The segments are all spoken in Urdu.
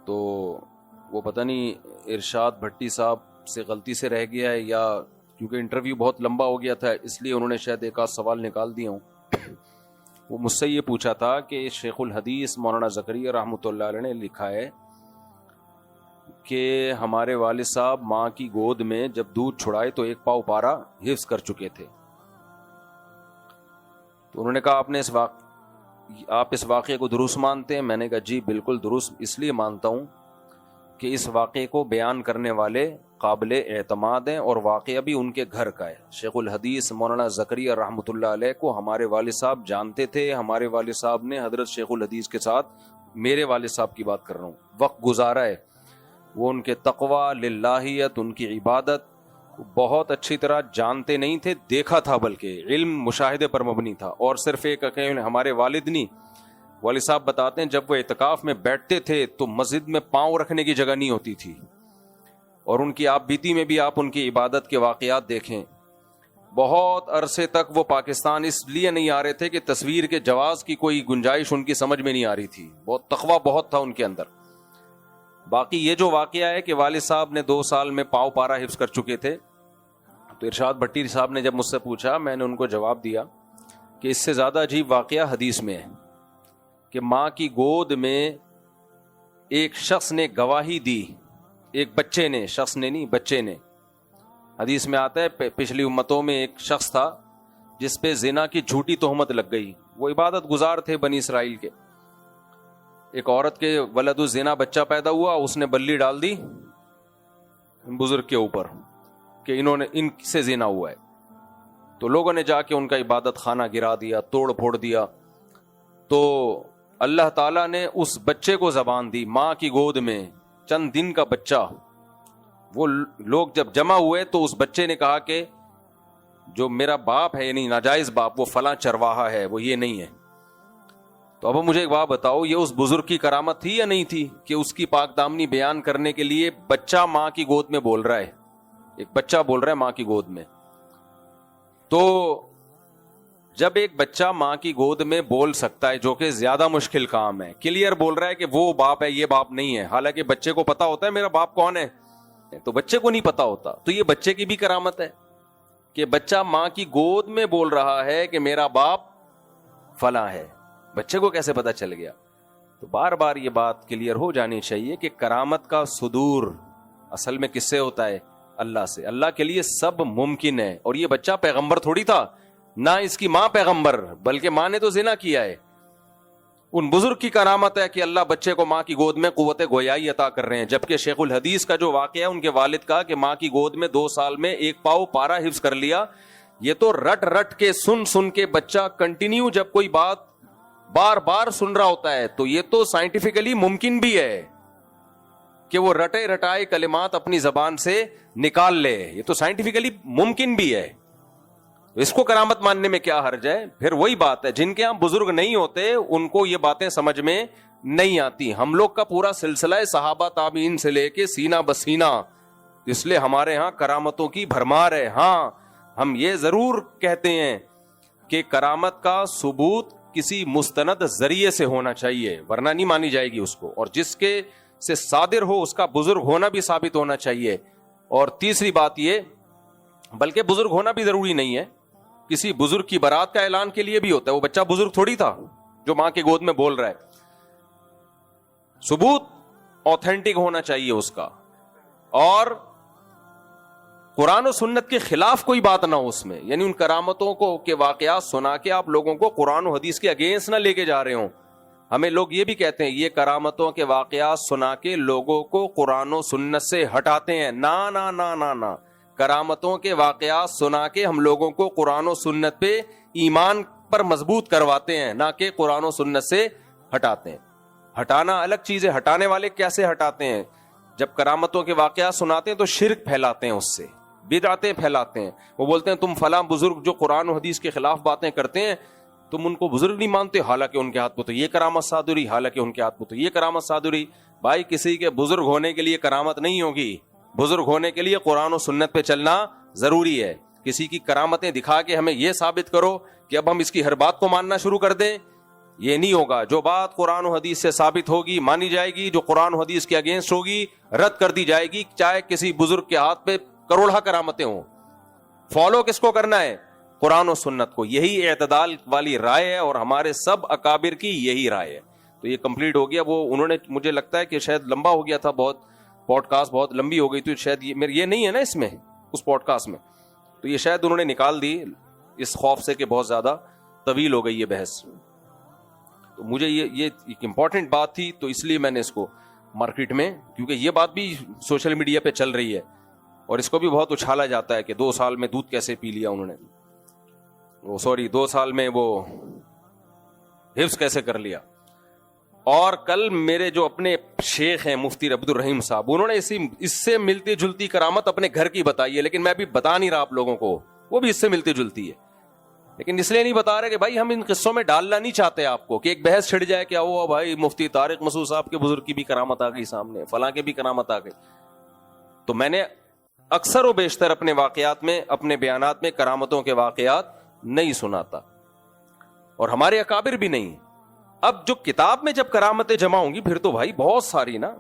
تو وہ پتہ نہیں ارشاد بھٹی صاحب سے غلطی سے رہ گیا ہے یا کیونکہ انٹرویو بہت لمبا ہو گیا تھا اس لیے انہوں نے شاید ایک آدھ سوال نکال دیا ہوں. وہ مجھ سے یہ پوچھا تھا کہ شیخ الحدیث مولانا زکریا رحمۃ اللہ علیہ نے لکھا ہے کہ ہمارے والد صاحب ماں کی گود میں جب دودھ چھڑائے تو ایک پاؤ پارا حفظ کر چکے تھے. تو انہوں نے کہا آپ اس واقعے کو درست مانتے ہیں؟ میں نے کہا جی بالکل درست اس لیے مانتا ہوں کہ اس واقعے کو بیان کرنے والے قابل اعتماد ہیں اور واقعہ بھی ان کے گھر کا ہے. شیخ الحدیث مولانا زکریا رحمۃ اللہ علیہ کو ہمارے والد صاحب جانتے تھے. ہمارے والد صاحب نے حضرت شیخ الحدیث کے ساتھ، میرے والد صاحب کی بات کر رہا ہوں، وقت گزارا ہے. وہ ان کے تقوی، للہیت، ان کی عبادت بہت اچھی طرح جانتے نہیں تھے، دیکھا تھا، بلکہ علم مشاہدے پر مبنی تھا. اور صرف ایک ہمارے والد نہیں، والد صاحب بتاتے ہیں جب وہ اعتکاف میں بیٹھتے تھے تو مسجد میں پاؤں رکھنے کی جگہ نہیں ہوتی تھی. اور ان کی آپ بیتی میں بھی آپ ان کی عبادت کے واقعات دیکھیں. بہت عرصے تک وہ پاکستان اس لیے نہیں آ رہے تھے کہ تصویر کے جواز کی کوئی گنجائش ان کی سمجھ میں نہیں آ رہی تھی. بہت تقوی بہت تھا ان کے اندر. باقی یہ جو واقعہ ہے کہ والد صاحب نے 2 سال میں پاؤ پارا حفظ کر چکے تھے، تو ارشاد بھٹی صاحب نے جب مجھ سے پوچھا میں نے ان کو جواب دیا کہ اس سے زیادہ عجیب واقعہ حدیث میں ہے کہ ماں کی گود میں ایک شخص نے گواہی دی، ایک بچے نے، شخص نے نہیں، بچے نے. حدیث میں آتا ہے پچھلی امتوں میں ایک شخص تھا جس پہ زنا کی جھوٹی تہمت لگ گئی. وہ عبادت گزار تھے بنی اسرائیل کے. ایک عورت کے ولد الزنا بچہ پیدا ہوا، اس نے بلی ڈال دی بزرگ کے اوپر کہ ان سے زنا ہوا ہے. تو لوگوں نے جا کے ان کا عبادت خانہ گرا دیا، توڑ پھوڑ دیا. تو اللہ تعالیٰ نے اس بچے کو زبان دی. ماں کی گود میں چند دن کا بچہ. وہ لوگ جب جمع ہوئے تو اس بچے نے کہا کہ جو میرا باپ ہے، یعنی ناجائز باپ، وہ فلاں چرواہا ہے، وہ یہ نہیں ہے. تو اب مجھے ایک بات بتاؤ، یہ اس بزرگ کی کرامت تھی یا نہیں تھی کہ اس کی پاک دامنی بیان کرنے کے لیے بچہ ماں کی گود میں بول رہا ہے؟ ایک بچہ بول رہا ہے ماں کی گود میں. تو جب ایک بچہ ماں کی گود میں بول سکتا ہے، جو کہ زیادہ مشکل کام ہے، کلیئر بول رہا ہے کہ وہ باپ ہے، یہ باپ نہیں ہے، حالانکہ بچے کو پتا ہوتا ہے میرا باپ کون ہے، تو بچے کو نہیں پتا ہوتا. تو یہ بچے کی بھی کرامت ہے کہ بچہ ماں کی گود میں بول رہا ہے کہ میرا باپ فلاں ہے. بچے کو کیسے پتا چل گیا؟ تو بار بار یہ بات کلیئر ہو جانی چاہیے کہ کرامت کا صدور اصل میں کس سے ہوتا ہے؟ اللہ سے. اللہ کے لیے سب ممکن ہے. اور یہ بچہ پیغمبر تھوڑی تھا، نہ اس کی ماں پیغمبر، بلکہ ماں نے تو زنا کیا ہے. ان بزرگ کی کرامت ہے کہ اللہ بچے کو ماں کی گود میں قوت گویائی عطا کر رہے ہیں. جبکہ شیخ الحدیث کا جو واقعہ ہے ان کے والد کا کہ ماں کی گود میں 2 سال میں 1 پاؤ پارا حفظ کر لیا، یہ تو رٹ رٹ کے سن کے بچہ کنٹینیو جب کوئی بات بار بار سن رہا ہوتا ہے تو یہ تو سائنٹیفکلی ممکن بھی ہے کہ وہ رٹے رٹائے کلمات اپنی زبان سے نکال لے. یہ تو سائنٹیفکلی ممکن بھی ہے. اس کو کرامت ماننے میں کیا حرج ہے؟ پھر وہی بات ہے، جن کے ہاں بزرگ نہیں ہوتے ان کو یہ باتیں سمجھ میں نہیں آتی. ہم لوگ کا پورا سلسلہ ہے صحابہ تابعین سے لے کے سینہ بسینہ، اس لیے ہمارے ہاں کرامتوں کی بھرمار ہے. ہاں ہم یہ ضرور کہتے ہیں کہ کرامت کا ثبوت کسی مستند ذریعے سے ہونا چاہیے، ورنہ نہیں مانی جائے گی اس کو. اور جس کے سے صادر ہو اس کا بزرگ ہونا بھی ثابت ہونا چاہیے. اور تیسری بات یہ، بلکہ بزرگ ہونا بھی ضروری نہیں ہے، کسی بزرگ کی برات کا اعلان کے لیے بھی ہوتا ہے. وہ بچہ بزرگ تھوڑی تھا جو ماں کی گود میں بول رہا ہے. ثبوت اوتھینٹک ہونا چاہیے اس کا، اور قرآن و سنت کے خلاف کوئی بات نہ ہو اس میں. یعنی ان کرامتوں کو کے واقعات سنا کے آپ لوگوں کو قرآن و حدیث کے اگینسٹ نہ لے کے جا رہے ہوں. ہمیں لوگ یہ بھی کہتے ہیں یہ کرامتوں کے واقعات سنا کے لوگوں کو قرآن و سنت سے ہٹاتے ہیں. نا نا نا نا نا، کرامتوں کے واقعات سنا کے ہم لوگوں کو قرآن و سنت پہ ایمان پر مضبوط کرواتے ہیں، نہ کہ قرآن و سنت سے ہٹاتے ہیں. ہٹانا الگ چیز ہے. ہٹانے والے کیسے ہٹاتے ہیں؟ جب کرامتوں کے واقعات سناتے ہیں تو شرک پھیلاتے ہیں، اس سے بدعتیں پھیلاتے ہیں. وہ بولتے ہیں تم فلاں بزرگ جو قرآن و حدیث کے خلاف باتیں کرتے ہیں تم ان کو بزرگ نہیں مانتے، حالانکہ ان کے ہاتھ میں تو یہ کرامت صادری، حالانکہ ان کے ہاتھ میں تو یہ کرامت صادری. بھائی کسی کے بزرگ ہونے کے لیے کرامت نہیں ہوگی. بزرگ ہونے کے لیے قرآن و سنت پہ چلنا ضروری ہے. کسی کی کرامتیں دکھا کے ہمیں یہ ثابت کرو کہ اب ہم اس کی ہر بات کو ماننا شروع کر دیں، یہ نہیں ہوگا. جو بات قرآن و حدیث سے ثابت ہوگی مانی جائے گی, جو قرآن و حدیث کے اگینسٹ ہوگی رد کر دی جائے گی, چاہے کسی بزرگ کے ہاتھ پہ کروڑا کرامتیں ہوں. فالو کس کو کرنا ہے؟ قرآن و سنت کو. یہی اعتدال والی رائے ہے اور ہمارے سب اکابر کی یہی رائے ہے. تو یہ کمپلیٹ ہو گیا. وہ انہوں نے, مجھے لگتا ہے کہ شاید لمبا ہو گیا تھا, بہت پوڈ کاسٹ بہت لمبی ہو گئی, تو شاید یہ نہیں ہے نا اس میں, اس پوڈ کاسٹ میں, تو یہ شاید انہوں نے نکال دی اس خوف سے کہ بہت زیادہ طویل ہو گئی یہ بحث. تو مجھے یہ ایک امپورٹنٹ بات تھی, تو اس لیے میں نے اس کو مارکیٹ میں, کیونکہ یہ بات بھی سوشل میڈیا پہ چل رہی ہے اور اس کو بھی بہت اچھالا جاتا ہے کہ 2 سال میں دودھ کیسے پی لیا انہوں نے, وہ 2 سال میں وہ حفظ کیسے کر لیا. اور کل میرے جو اپنے شیخ ہیں مفتی عبد الرحیم صاحب, انہوں نے اس سے ملتی جلتی کرامت اپنے گھر کی بتائی ہے, لیکن میں ابھی بتا نہیں رہا آپ لوگوں کو, وہ بھی اس سے ملتی جلتی ہے, لیکن اس لیے نہیں بتا رہے کہ بھائی ہم ان قصوں میں ڈالنا نہیں چاہتے آپ کو کہ ایک بحث چھڑ جائے کہ وہ بھائی مفتی طارق مسعود صاحب کے بزرگ کی بھی کرامت آ گئی سامنے, فلاں کے بھی کرامت آ گئی. تو میں نے اکثر و بیشتر اپنے واقعات میں, اپنے بیانات میں کرامتوں کے واقعات نہیں سناتا, اور ہمارے اکابر بھی نہیں. اب جو کتاب میں جب کرامتیں جمع ہوں گی پھر تو بھائی بہت ساری نا,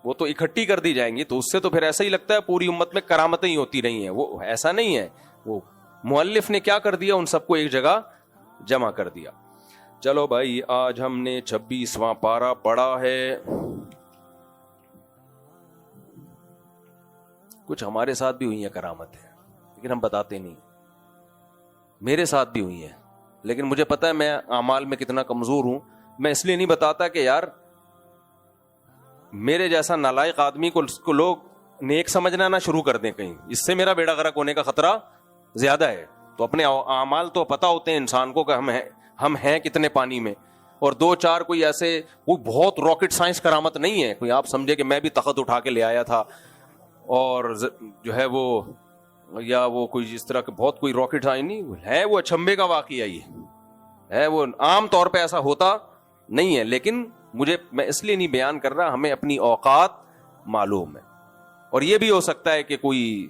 وہ تو اکٹھی کر دی جائیں گی, تو اس سے تو پھر ایسا ہی لگتا ہے پوری امت میں کرامتیں ہی ہوتی نہیں ہیں. وہ ایسا نہیں ہے, وہ مؤلف نے کیا کر دیا, ان سب کو ایک جگہ جمع کر دیا. چلو بھائی, آج ہم نے 26واں پارہ پڑھا ہے. کچھ ہمارے ساتھ بھی ہوئی ہیں کرامتیں, لیکن ہم بتاتے نہیں. میرے ساتھ بھی ہوئی ہیں, لیکن مجھے پتا ہے میں اعمال میں کتنا کمزور ہوں. میں اس لیے نہیں بتاتا کہ یار میرے جیسا نالائق آدمی کو لوگ نیک سمجھنا نہ شروع کر دیں کہیں, اس سے میرا بیڑا غرق ہونے کا خطرہ زیادہ ہے. تو اپنے اعمال تو پتا ہوتے ہیں انسان کو کہ ہم ہیں کتنے پانی میں, اور 2-4 کوئی ایسے کوئی بہت راکٹ سائنس کرامت نہیں ہے, کوئی آپ سمجھے کہ میں بھی تخت اٹھا کے لے آیا تھا اور جو ہے وہ, یا وہ کوئی اس طرح کے بہت کوئی راکٹ سائنس نہیں ہے. وہ اچھمبے کا واقعہ ہی ہے, وہ عام طور پہ ایسا ہوتا نہیں ہے. لیکن میں اس لیے نہیں بیان کر رہا, ہمیں اپنی اوقات معلوم ہے, اور یہ بھی ہو سکتا ہے کہ کوئی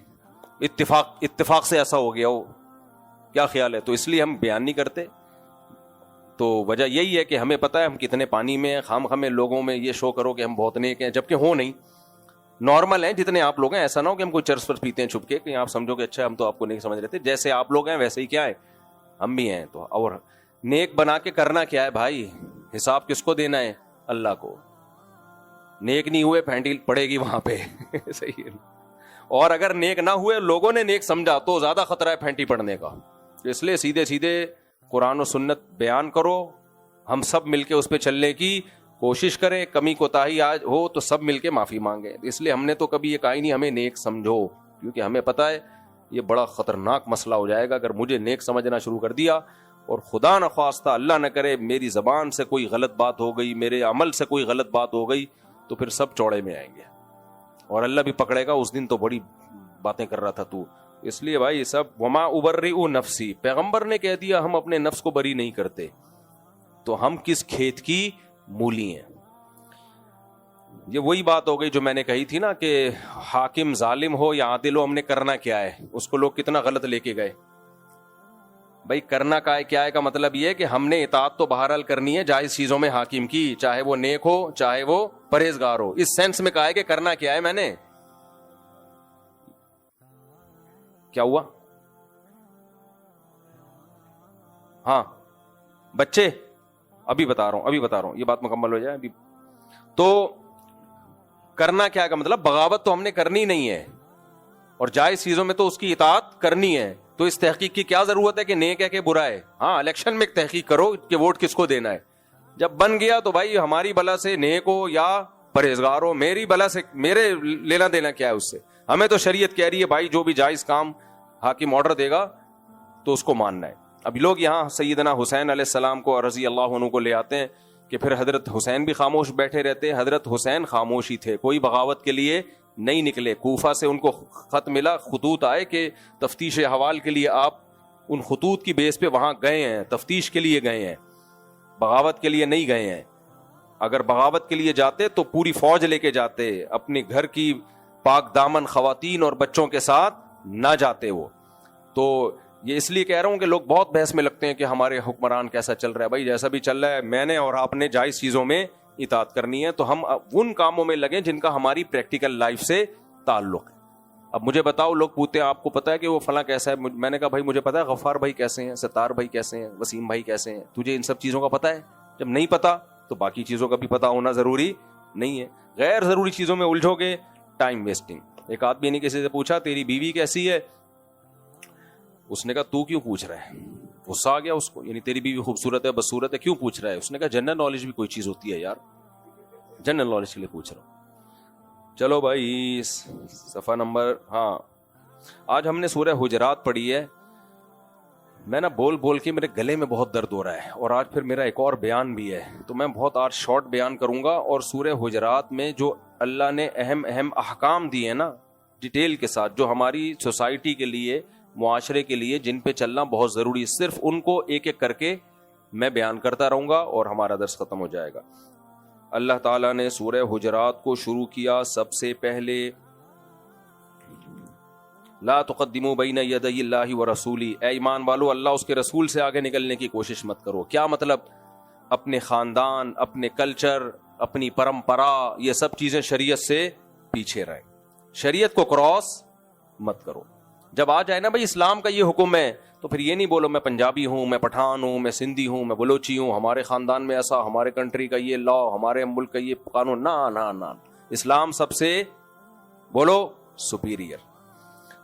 اتفاق سے ایسا ہو گیا ہو, کیا خیال ہے, تو اس لیے ہم بیان نہیں کرتے. تو وجہ یہی ہے کہ ہمیں پتہ ہے ہم کتنے پانی میں ہیں. خام ہمیں لوگوں میں یہ شو کرو کہ ہم بہت نیک ہیں, جبکہ ہو نہیں, نارمل ہیں جتنے آپ لوگ ہیں. ایسا نہ ہو کہ ہم کوئی چرس پر پیتے ہیں چھپ کے, کہ آپ سمجھو کہ اچھا ہم تو آپ کو نہیں سمجھ رہے تھے. جیسے آپ لوگ ہیں ویسے ہی کیا ہے ہم بھی ہیں. تو اور نیک بنا کے کرنا کیا ہے بھائی, حساب کس کو دینا ہے؟ اللہ کو. نیک نہیں ہوئے پھینٹی پڑے گی وہاں پہ صحیح ہے. اور اگر نیک نہ ہوئے, لوگوں نے نیک سمجھا, تو زیادہ خطرہ ہے پھینٹی پڑنے کا. اس لیے سیدھے قرآن و سنت بیان کرو, ہم سب مل کے اس پہ چلنے کی کوشش کریں. کمی کوتاہی آج ہو تو سب مل کے معافی مانگیں. اس لیے ہم نے تو کبھی یہ کہا ہی نہیں ہمیں نیک سمجھو, کیونکہ ہمیں پتا ہے یہ بڑا خطرناک مسئلہ ہو جائے گا اگر مجھے نیک سمجھنا شروع کر دیا, اور خدا نخواستہ اللہ نہ کرے میری زبان سے کوئی غلط بات ہو گئی, میرے عمل سے کوئی غلط بات ہو گئی, تو پھر سب چوڑے میں آئیں گے اور اللہ بھی پکڑے گا. اس دن تو بڑی باتیں کر رہا تھا تو. اس لیے بھائی سب وما ابرئ نفسی, پیغمبر نے کہہ دیا ہم اپنے نفس کو بری نہیں کرتے, تو ہم کس کھیت کی مولی ہیں. یہ وہی بات ہو گئی جو میں نے کہی تھی نا کہ حاکم ظالم ہو یا عادل ہو, ہم نے کرنا کیا ہے, اس کو لوگ کتنا غلط لے کے گئے. بھائی کرنا کیا ہے کا مطلب یہ ہے کہ ہم نے اطاعت تو بہرحال کرنی ہے جائز چیزوں میں حاکم کی, چاہے وہ نیک ہو چاہے وہ پرہیزگار ہو. اس سینس میں کہا ہے کہ کرنا کیا ہے. میں نے کیا ہوا, ہاں بچے ابھی بتا رہا ہوں یہ بات مکمل ہو جائے ابھی. تو کرنا کیا کا مطلب بغاوت تو ہم نے کرنی نہیں ہے, اور جائز چیزوں میں تو اس کی اطاعت کرنی ہے. تو اس تحقیق کی کیا ضرورت ہے کہ نیک ہے کہ برا ہے. ہاں الیکشن میں ایک تحقیق کرو کہ ووٹ کس کو دینا ہے. جب بن گیا تو بھائی ہماری بلا سے نیک ہو یا پرہیزگار ہو, میری بلا سے میرے لینا دینا کیا ہے اس سے. ہمیں تو شریعت کہہ رہی ہے بھائی جو بھی جائز کام حاکم آرڈر دے گا تو اس کو ماننا ہے. ابھی لوگ یہاں سیدنا حسین علیہ السلام کو رضی اللہ عنہ کو لے آتے ہیں کہ پھر حضرت حسین بھی خاموش بیٹھے رہتے. حضرت حسین خاموش ہی تھے, کوئی بغاوت کے لیے نہیں نکلے. کوفہ سے ان کو خط ملا, خطوط آئے کہ تفتیش احوال کے لیے آپ ان خطوط کی بیس پہ وہاں گئے ہیں, تفتیش کے لیے گئے ہیں, بغاوت کے لیے نہیں گئے ہیں. اگر بغاوت کے لیے جاتے تو پوری فوج لے کے جاتے, اپنے گھر کی پاک دامن خواتین اور بچوں کے ساتھ نہ جاتے وہ. تو یہ اس لیے کہہ رہا ہوں کہ لوگ بہت بحث میں لگتے ہیں کہ ہمارے حکمران کیسا چل رہا ہے. بھائی جیسا بھی چل رہا ہے, میں نے اور آپ نے جائز چیزوں میں اطاعت کرنی ہے, تو ہم ان کاموں میں لگیں جن کا ہماری پریکٹیکل لائف سے تعلق ہے. اب مجھے بتاؤ, لوگ پوچھتے ہیں آپ کو پتا ہے کہ وہ فلاں کیسا ہے, میں نے کہا بھائی مجھے پتا ہے غفار بھائی کیسے ہیں, ستار بھائی کیسے ہیں, وسیم بھائی کیسے ہیں, تجھے ان سب چیزوں کا پتا ہے؟ جب نہیں پتا تو باقی چیزوں کا بھی پتا ہونا ضروری نہیں ہے. غیر ضروری چیزوں میں الجھو گے, ٹائم ویسٹنگ. ایک آدمی نے کسی سے پوچھا تیری بیوی کیسی ہے, اس نے کہا تو کیوں پوچھ رہا ہے؟ غصہ آ گیا اس کو, یعنی تیری بیوی خوبصورت ہے بدصورت ہے کیوں پوچھ رہا ہے؟ اس نے کہا جنرل نالج بھی کوئی چیز ہوتی ہے یار, جنرل نالج کے لیے پوچھ رہا ہوں. چلو بھائی صفحہ نمبر, ہاں آج ہم نے سورہ حجرات پڑھی ہے. میں نا بول بول کے میرے گلے میں بہت درد ہو رہا ہے, اور آج پھر میرا ایک اور بیان بھی ہے, تو میں بہت آج شارٹ بیان کروں گا. اور سورہ حجرات میں جو اللہ نے اہم اہم احکام دیے ہیں نا ڈیٹیل کے ساتھ, جو ہماری سوسائٹی کے لیے, معاشرے کے لیے, جن پہ چلنا بہت ضروری ہے, صرف ان کو ایک ایک کر کے میں بیان کرتا رہوں گا اور ہمارا درس ختم ہو جائے گا. اللہ تعالیٰ نے سورہ حجرات کو شروع کیا سب سے پہلے لا تقدموا بین یدی اللہ ورسولہ, اے ایمان والو اللہ اس کے رسول سے آگے نکلنے کی کوشش مت کرو. کیا مطلب؟ اپنے خاندان, اپنے کلچر, اپنی پرمپرا, یہ سب چیزیں شریعت سے پیچھے رہیں, شریعت کو کراس مت کرو. جب آ جائے نا بھائی اسلام کا یہ حکم ہے, تو پھر یہ نہیں بولو میں پنجابی ہوں, میں پٹھان ہوں, میں سندھی ہوں, میں بلوچی ہوں, ہمارے خاندان میں ایسا, ہمارے کنٹری کا یہ لا, ہمارے ملک کا یہ قانون. نا, اسلام سب سے بولو سپیریئر.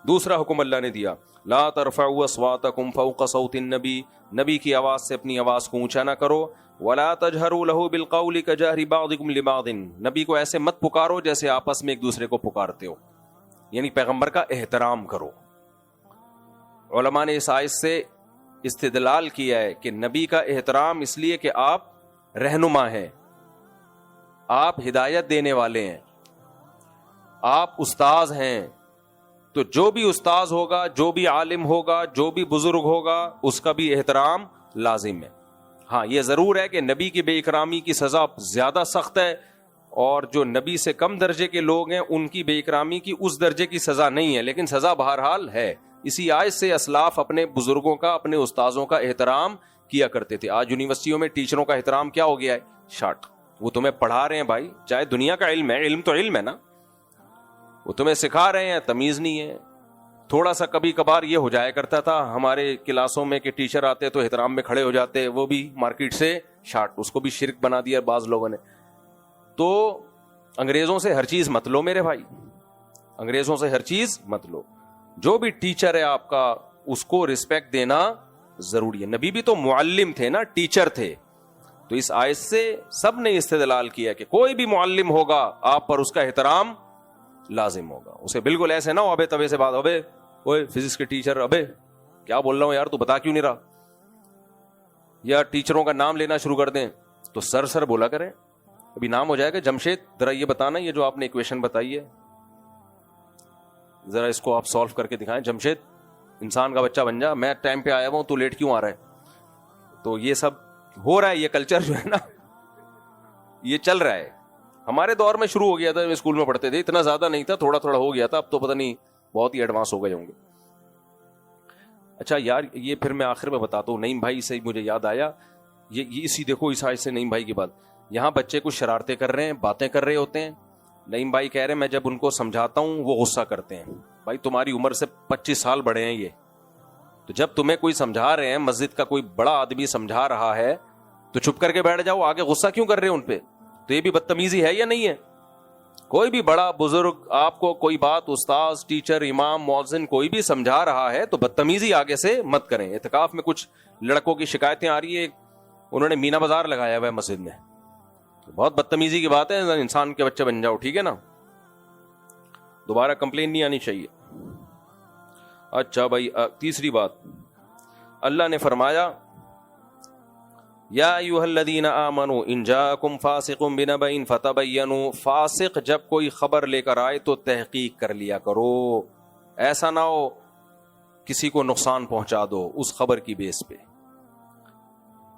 دوسرا حکم اللہ نے دیا لا ترفعوا اصواتکم فوق صوت النبی, نبی کی آواز سے اپنی آواز کو اونچا نہ کرو. ولا تجہروا له بالقول کجہر بعضکم لبعض, نبی کو ایسے مت پکارو جیسے آپس میں ایک دوسرے کو پکارتے ہو, یعنی پیغمبر کا احترام کرو. علماء نے اس آیت سے استدلال کیا ہے کہ نبی کا احترام اس لیے کہ آپ رہنما ہیں, آپ ہدایت دینے والے ہیں, آپ استاذ ہیں, تو جو بھی استاذ ہوگا, جو بھی عالم ہوگا, جو بھی بزرگ ہوگا, اس کا بھی احترام لازم ہے. ہاں یہ ضرور ہے کہ نبی کی بے اکرامی کی سزا زیادہ سخت ہے, اور جو نبی سے کم درجے کے لوگ ہیں ان کی بے اکرامی کی اس درجے کی سزا نہیں ہے, لیکن سزا بہرحال ہے. اسی آیت سے اسلاف اپنے بزرگوں کا, اپنے استاذوں کا احترام کیا کرتے تھے. آج یونیورسٹیوں میں ٹیچروں کا احترام کیا ہو گیا ہے؟ شارٹ. وہ تمہیں پڑھا رہے ہیں بھائی, چاہے دنیا کا علم ہے, علم تو علم ہے نا, وہ تمہیں سکھا رہے ہیں, تمیز نہیں ہے. تھوڑا سا کبھی کبھار یہ ہو جایا کرتا تھا ہمارے کلاسوں میں کہ ٹیچر آتے تو احترام میں کھڑے ہو جاتے, وہ بھی مارکیٹ سے شارٹ, اس کو بھی شرک بنا دیا بعض لوگوں نے. تو انگریزوں سے ہر چیز مت لو میرے بھائی, انگریزوں سے ہر چیز مت لو. جو بھی ٹیچر ہے آپ کا اس کو رسپیکٹ دینا ضروری ہے. نبی بھی تو معلم تھے نا, ٹیچر تھے. تو اس آیت سے سب نے استدلال کیا کہ کوئی بھی معلم ہوگا آپ پر اس کا احترام لازم ہوگا. اسے بالکل ایسے نہ ہو ابے تبے سے بات, ابے اوے فزکس کے ٹیچر, ابے کیا بول رہا ہوں یار, تو بتا کیوں نہیں رہا, یا ٹیچروں کا نام لینا شروع کر دیں تو سر بولا کریں. ابھی نام ہو جائے گا جمشید, ذرا یہ بتانا یہ جو آپ نے ایکویشن بتائی ہے ذرا اس کو آپ سالو کر کے دکھائیں. جمشید انسان کا بچہ بن جا, میں ٹائم پہ آیا ہوں, تو لیٹ کیوں آ رہا ہے؟ تو یہ سب ہو رہا ہے, یہ کلچر جو ہے نا یہ چل رہا ہے. ہمارے دور میں شروع ہو گیا تھا, اسکول میں پڑھتے تھے, اتنا زیادہ نہیں تھا, تھوڑا تھوڑا ہو گیا تھا, اب تو پتہ نہیں بہت ہی ایڈوانس ہو گئے ہوں گے. اچھا یار یہ پھر میں آخر میں بتاتا ہوں, نعیم بھائی سے مجھے یاد آیا, یہ اسی دیکھو اس آیت سے نعیم بھائی کی بات. یہاں بچے کچھ شرارتیں کر رہے ہیں, باتیں کر رہے ہوتے ہیں, نعیم بھائی کہہ رہے ہیں میں جب ان کو سمجھاتا ہوں وہ غصہ کرتے ہیں. بھائی تمہاری عمر سے 25 سال بڑے ہیں یہ, تو جب تمہیں کوئی سمجھا رہے ہیں, مسجد کا کوئی بڑا آدمی سمجھا رہا ہے, تو چپ کر کے بیٹھ جاؤ, آگے غصہ کیوں کر رہے ہیں ان پہ؟ تو یہ بھی بدتمیزی ہے یا نہیں ہے؟ کوئی بھی بڑا بزرگ آپ کو کوئی بات, استاذ, ٹیچر, امام, مؤذن کوئی بھی سمجھا رہا ہے تو بدتمیزی آگے سے مت کریں. اعتکاف میں کچھ لڑکوں کی شکایتیں آ رہی ہے, انہوں نے مینا بازار لگایا ہوا ہے مسجد میں, بہت بدتمیزی کی بات ہے, انسان کے بچے بن جاؤ, ٹھیک ہے نا, دوبارہ کمپلین نہیں آنی چاہیے. اچھا بھائی تیسری بات, اللہ نے فرمایا یا ایھا الذین آمنوا ان جاءکم فاسق بنبأ فتبینوا, فاسق جب کوئی خبر لے کر آئے تو تحقیق کر لیا کرو, ایسا نہ ہو کسی کو نقصان پہنچا دو اس خبر کی بیس پہ.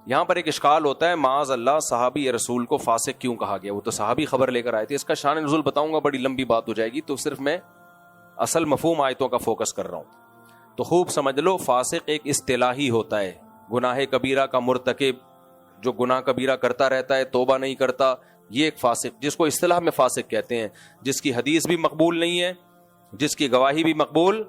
یہاں پر ایک اشکال ہوتا ہے, معاذ اللہ صحابی رسول کو فاسق کیوں کہا گیا؟ وہ تو صحابی خبر لے کر آئے تھے. اس کا شان نزول بتاؤں گا, بڑی لمبی بات ہو جائے گی, تو صرف میں اصل مفہوم آیتوں کا فوکس کر رہا ہوں. تو خوب سمجھ لو فاسق ایک اصطلاحی ہوتا ہے، گناہ کبیرہ کا مرتکب جو گناہ کبیرہ کرتا رہتا ہے، توبہ نہیں کرتا، یہ ایک فاسق جس کو اصطلاح میں فاسق کہتے ہیں، جس کی حدیث بھی مقبول نہیں ہے، جس کی گواہی بھی مقبول